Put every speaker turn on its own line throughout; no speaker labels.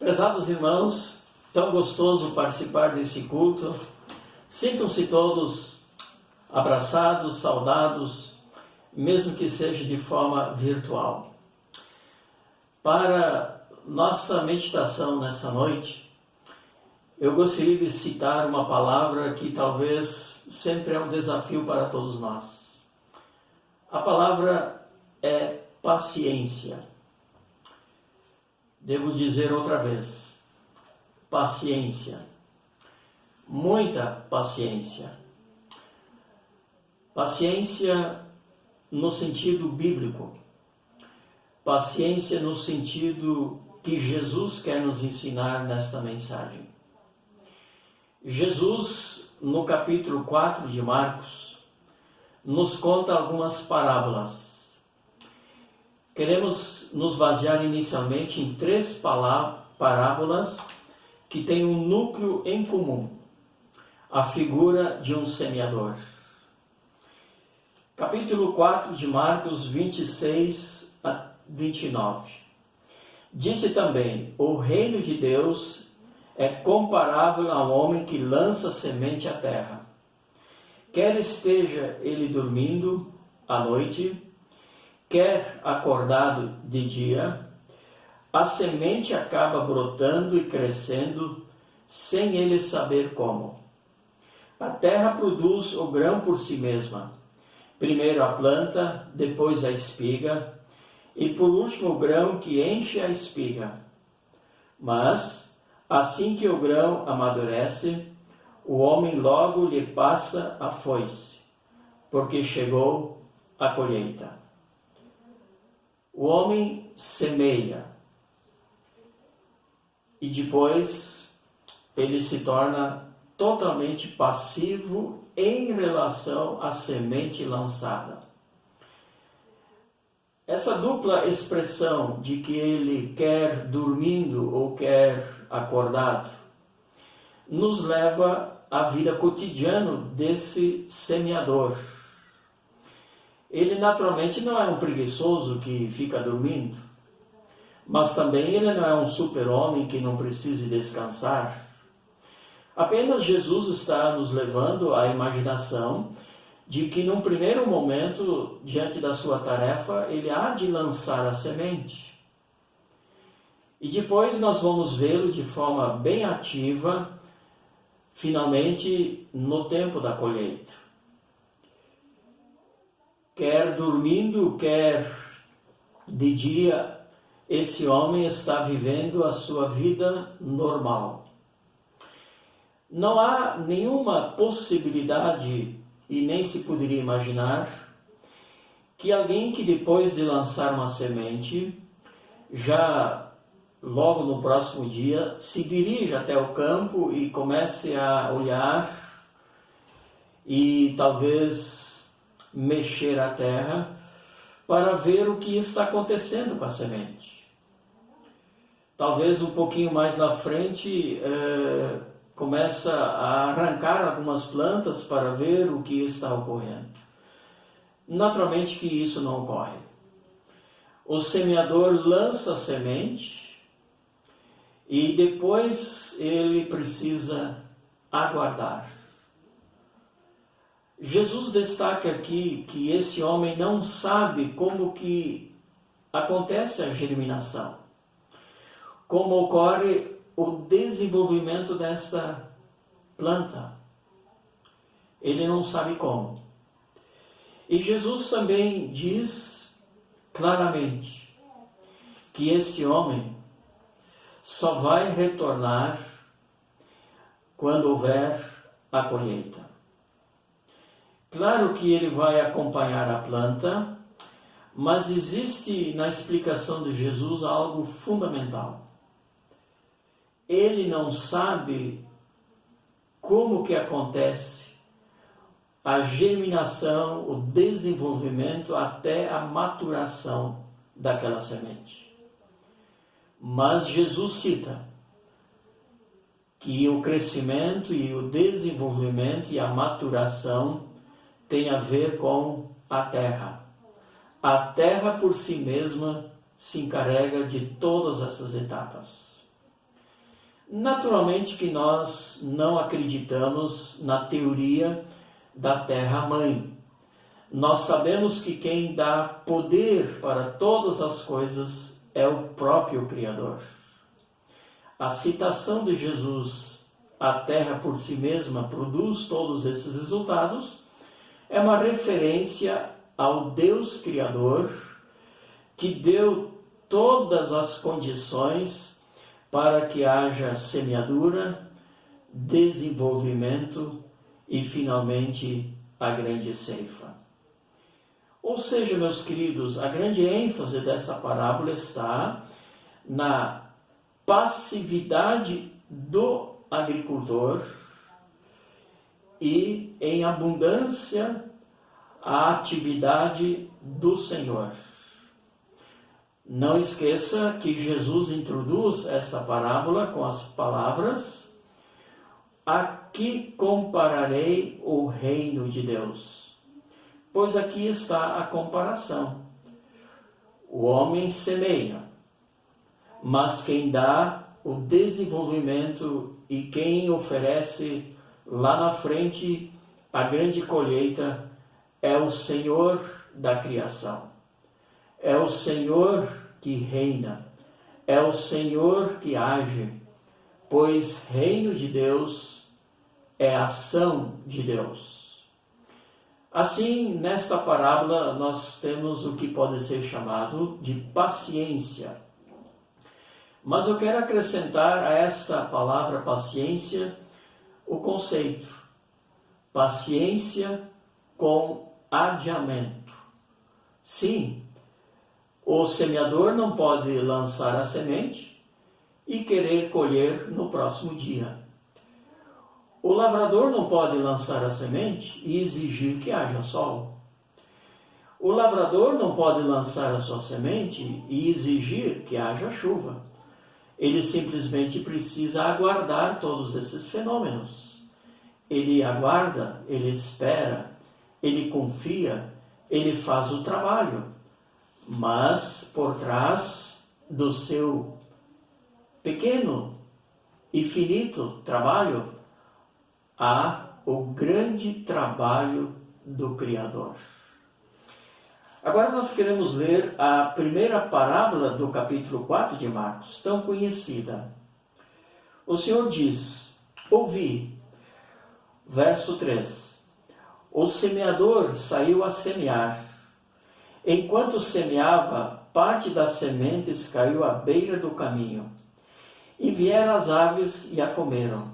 Prezados irmãos, tão gostoso participar desse culto. Sintam-se todos abraçados, saudados, mesmo que seja de forma virtual. Para nossa meditação nessa noite, eu gostaria de citar uma palavra que talvez sempre é um desafio para todos nós. A palavra é paciência. Devo dizer outra vez, paciência, muita paciência. Paciência no sentido bíblico, paciência no sentido que Jesus quer nos ensinar nesta mensagem. Jesus, no capítulo 4 de Marcos, nos conta algumas parábolas. Queremos nos basear inicialmente em 3 parábolas que têm um núcleo em comum, a figura de um semeador. Capítulo 4 de Marcos, 26 a 29. Disse também: o reino de Deus é comparável a um homem que lança semente à terra. Quer esteja ele dormindo à noite, quer acordado de dia, a semente acaba brotando e crescendo sem ele saber como. A terra produz o grão por si mesma, primeiro a planta, depois a espiga, e por último o grão que enche a espiga. Mas, assim que o grão amadurece, o homem logo lhe passa a foice, porque chegou a colheita. O homem semeia e depois ele se torna totalmente passivo em relação à semente lançada. Essa dupla expressão de que ele quer dormindo ou quer acordado nos leva à vida cotidiana desse semeador. Ele naturalmente não é um preguiçoso que fica dormindo, mas também ele não é um super-homem que não precise descansar. Apenas Jesus está nos levando à imaginação de que num primeiro momento, diante da sua tarefa, ele há de lançar a semente. E depois nós vamos vê-lo de forma bem ativa, finalmente no tempo da colheita. Quer dormindo, quer de dia, esse homem está vivendo a sua vida normal. Não há nenhuma possibilidade, e nem se poderia imaginar, que alguém que depois de lançar uma semente, já logo no próximo dia, se dirija até o campo e comece a olhar e talvez mexer a terra para ver o que está acontecendo com a semente. Talvez um pouquinho mais na frente começa a arrancar algumas plantas para ver o que está ocorrendo. Naturalmente que isso não ocorre. O semeador lança a semente e depois ele precisa aguardar. Jesus destaca aqui que esse homem não sabe como que acontece a germinação, como ocorre o desenvolvimento desta planta. Ele não sabe como. E Jesus também diz claramente que esse homem só vai retornar quando houver a colheita. Claro que ele vai acompanhar a planta, mas existe na explicação de Jesus algo fundamental. Ele não sabe como que acontece a germinação, o desenvolvimento até a maturação daquela semente. Mas Jesus cita que o crescimento e o desenvolvimento e a maturação tem a ver com a terra. A terra por si mesma se encarrega de todas essas etapas. Naturalmente que nós não acreditamos na teoria da terra-mãe. Nós sabemos que quem dá poder para todas as coisas é o próprio Criador. A citação de Jesus, a terra por si mesma produz todos esses resultados, é uma referência ao Deus Criador que deu todas as condições para que haja semeadura, desenvolvimento e, finalmente, a grande ceifa. Ou seja, meus queridos, a grande ênfase dessa parábola está na passividade do agricultor e em abundância a atividade do Senhor. Não esqueça que Jesus introduz essa parábola com as palavras: aqui compararei o reino de Deus. Pois aqui está a comparação. O homem semeia, mas quem dá o desenvolvimento e quem oferece lá na frente a grande colheita é o Senhor da criação. É o Senhor que reina, é o Senhor que age, pois reino de Deus é ação de Deus. Assim, nesta parábola, nós temos o que pode ser chamado de paciência. Mas eu quero acrescentar a esta palavra paciência o conceito: paciência com adiamento. Sim, o semeador não pode lançar a semente e querer colher no próximo dia. O lavrador não pode lançar a semente e exigir que haja sol. O lavrador não pode lançar a sua semente e exigir que haja chuva. Ele simplesmente precisa aguardar todos esses fenômenos. Ele aguarda, ele espera, ele confia, ele faz o trabalho. Mas por trás do seu pequeno e finito trabalho, há o grande trabalho do Criador. Agora nós queremos ler a primeira parábola do capítulo 4 de Marcos, tão conhecida. O Senhor diz: ouvi, verso 3, o semeador saiu a semear. Enquanto semeava, parte das sementes caiu à beira do caminho, e vieram as aves e a comeram.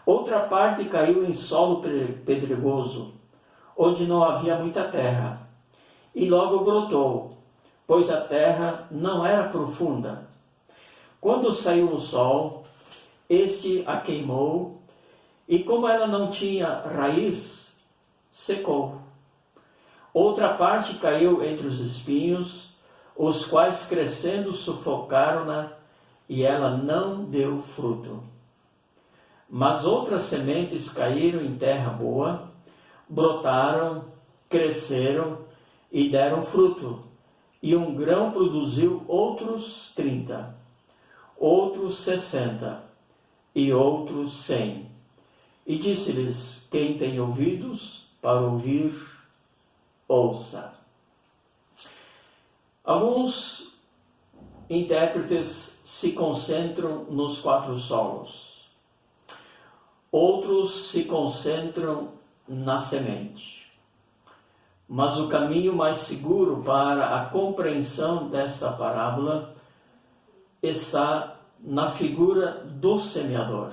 Outra parte caiu em solo pedregoso, onde não havia muita terra, e logo brotou, pois a terra não era profunda. Quando saiu o sol, este a queimou, e como ela não tinha raiz, secou. Outra parte caiu entre os espinhos, os quais crescendo sufocaram-na, e ela não deu fruto. Mas outras sementes caíram em terra boa, brotaram, cresceram e deram fruto. E um grão produziu outros 30, outros 60 e outros 100. E disse-lhes: quem tem ouvidos para ouvir, ouça. Alguns intérpretes se concentram nos 4 solos. Outros se concentram na semente. Mas o caminho mais seguro para a compreensão desta parábola está na figura do semeador.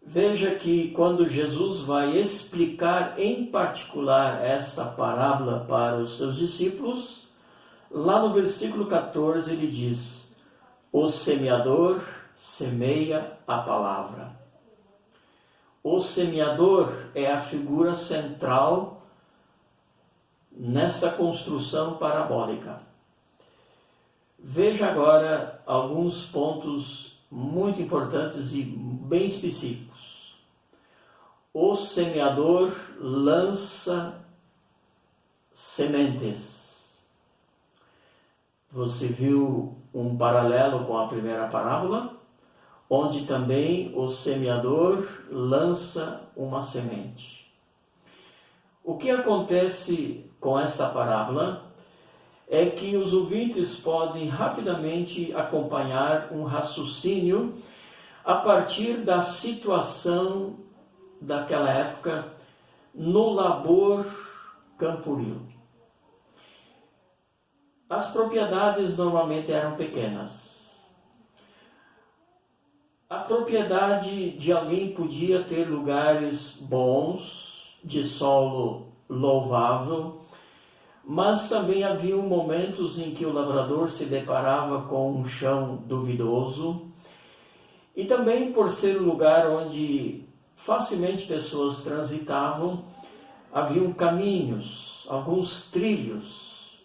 Veja que quando Jesus vai explicar em particular esta parábola para os seus discípulos, lá no versículo 14 ele diz: o semeador semeia a palavra. O semeador é a figura central nesta construção parabólica. Veja agora alguns pontos muito importantes e bem específicos. O semeador lança sementes. Você viu um paralelo com a primeira parábola? onde também o semeador lança uma semente. O que acontece com esta parábola é que os ouvintes podem rapidamente acompanhar um raciocínio a partir da situação daquela época no labor camporil. As propriedades normalmente eram pequenas. A propriedade de alguém podia ter lugares bons, de solo louvável, mas também havia momentos em que o lavrador se deparava com um chão duvidoso, e também por ser um lugar onde facilmente pessoas transitavam, haviam caminhos, alguns trilhos.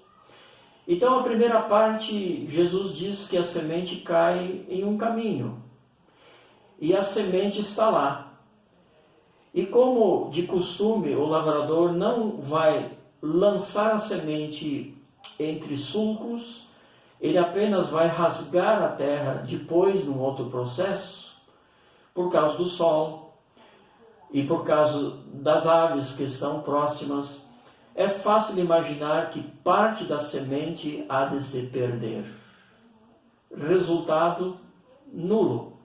Então a primeira parte, Jesus diz que a semente cai em um caminho, e a semente está lá. E como de costume, o lavrador não vai lançar a semente entre sulcos, ele apenas vai rasgar a terra depois de um outro processo, por causa do sol e por causa das aves que estão próximas. É fácil imaginar que parte da semente há de se perder. Resultado nulo.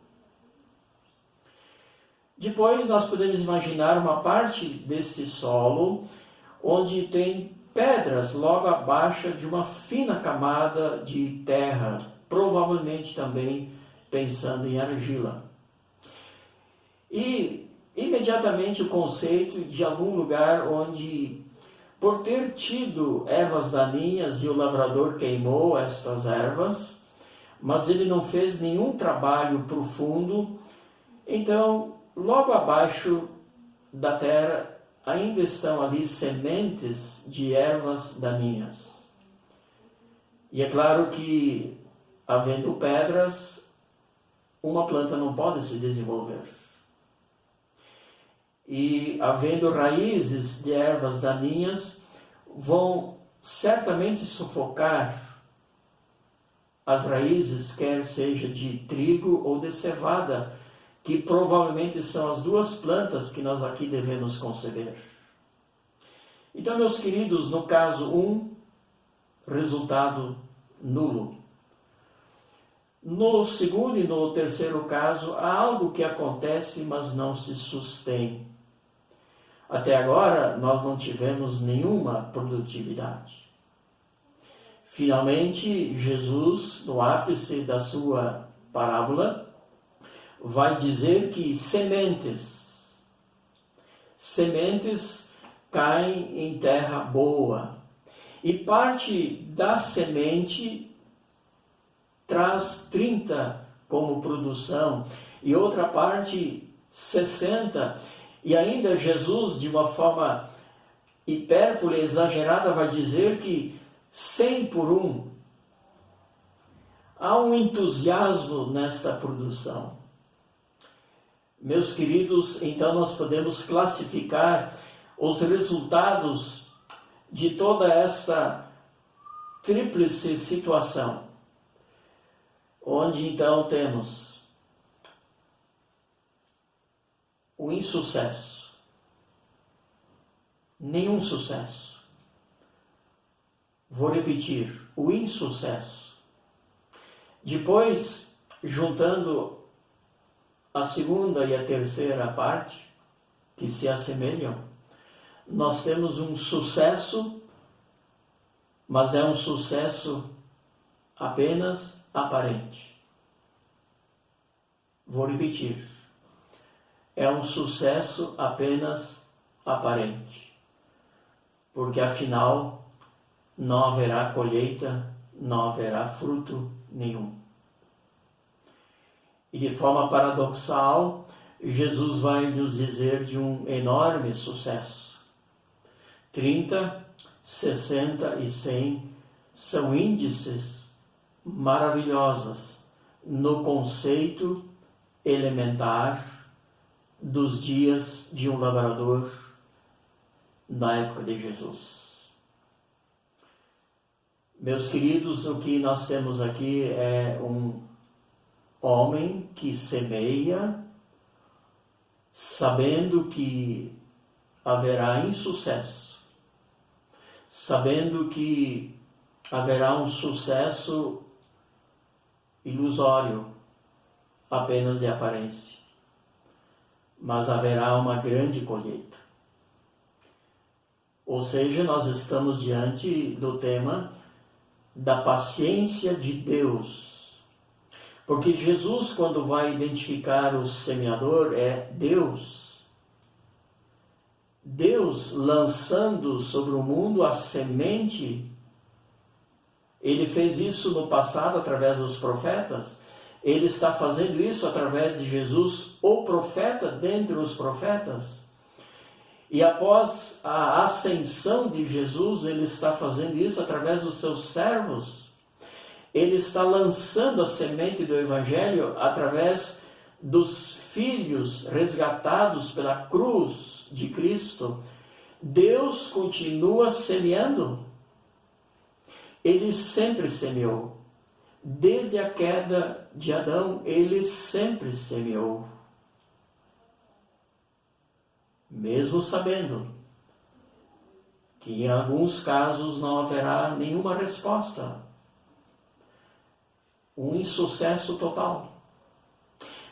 Depois nós podemos imaginar uma parte deste solo onde tem pedras logo abaixo de uma fina camada de terra, provavelmente também pensando em argila. E imediatamente o conceito de algum lugar onde, por ter tido ervas daninhas e o lavrador queimou estas ervas, mas ele não fez nenhum trabalho profundo, então logo abaixo da terra ainda estão ali sementes de ervas daninhas. E é claro que, havendo pedras, uma planta não pode se desenvolver. E havendo raízes de ervas daninhas, vão certamente sufocar as raízes, quer seja de trigo ou de cevada, que provavelmente são as duas plantas que nós aqui devemos conceber. Então, meus queridos, no caso 1, resultado nulo. No segundo e no terceiro caso, há algo que acontece, mas não se sustém. Até agora, nós não tivemos nenhuma produtividade. Finalmente, Jesus, no ápice da sua parábola, vai dizer que sementes caem em terra boa, e parte da semente traz 30 como produção, e outra parte 60, e ainda Jesus, de uma forma hipérbole, exagerada, vai dizer que 100 por 1. Há um entusiasmo nesta produção. Meus queridos, então nós podemos classificar os resultados de toda esta tríplice situação, onde então temos o insucesso, nenhum sucesso. Vou repetir, o insucesso. Depois, juntando a segunda e a terceira parte, que se assemelham, nós temos um sucesso, mas é um sucesso apenas aparente. Vou repetir. É um sucesso apenas aparente. Porque afinal não haverá colheita, não haverá fruto nenhum. E de forma paradoxal, Jesus vai nos dizer de um enorme sucesso. 30, 60 e 100 são índices maravilhosos no conceito elementar dos dias de um lavrador na época de Jesus. Meus queridos, o que nós temos aqui é homem que semeia, sabendo que haverá insucesso, sabendo que haverá um sucesso ilusório, apenas de aparência, mas haverá uma grande colheita. Ou seja, nós estamos diante do tema da paciência de Deus. Porque Jesus, quando vai identificar o semeador, é Deus. Deus lançando sobre o mundo a semente. Ele fez isso no passado através dos profetas. Ele está fazendo isso através de Jesus, o profeta dentre os profetas. E após a ascensão de Jesus, ele está fazendo isso através dos seus servos. Ele está lançando a semente do Evangelho através dos filhos resgatados pela cruz de Cristo. Deus continua semeando. Ele sempre semeou. Desde a queda de Adão, ele sempre semeou. Mesmo sabendo que em alguns casos não haverá nenhuma resposta, um insucesso total.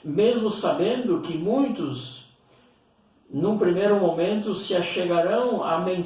Mesmo sabendo que muitos, num primeiro momento, se achegarão à mensagem